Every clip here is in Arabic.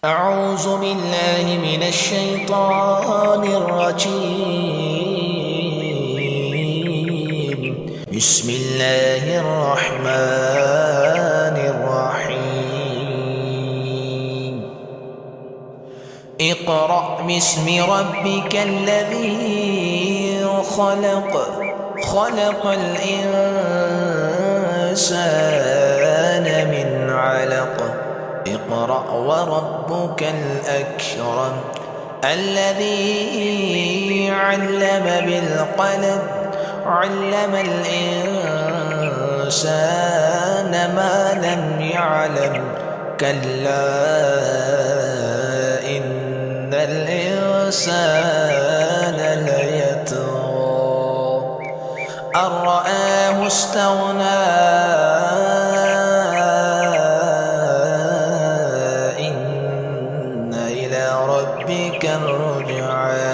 أعوذ بالله من الشيطان الرجيم. بسم الله الرحمن الرحيم. اقرأ باسم ربك الذي خلق، خلق الإنسان من علق. اقرأ وربك الأكرم الذي علم بالقلم، علم الإنسان ما لم يعلم. كلا إن الإنسان ليطغى أن رآه استغنى. ربك الرجعى.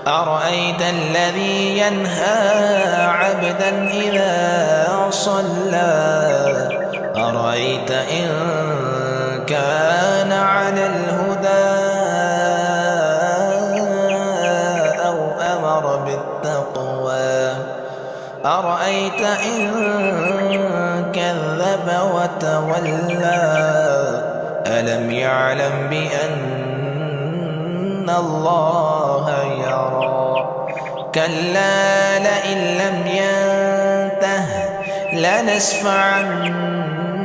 أرأيت الذي ينهى عبدا إذا صلى، أرأيت إن كان على الهدى أو أمر بالتقوى، أرأيت إن كذب وتولى. ألم يعلم بأن الله يرى. كلا لئن لم ينته لنسفعا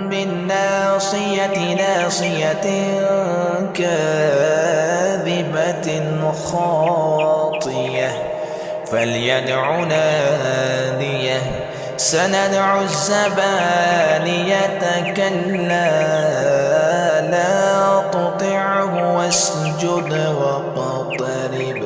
بالناصية، ناصية كاذبة خاطية فليدع ناديه. سندع الزبانية كلا لا تطعه واسجد واقترب.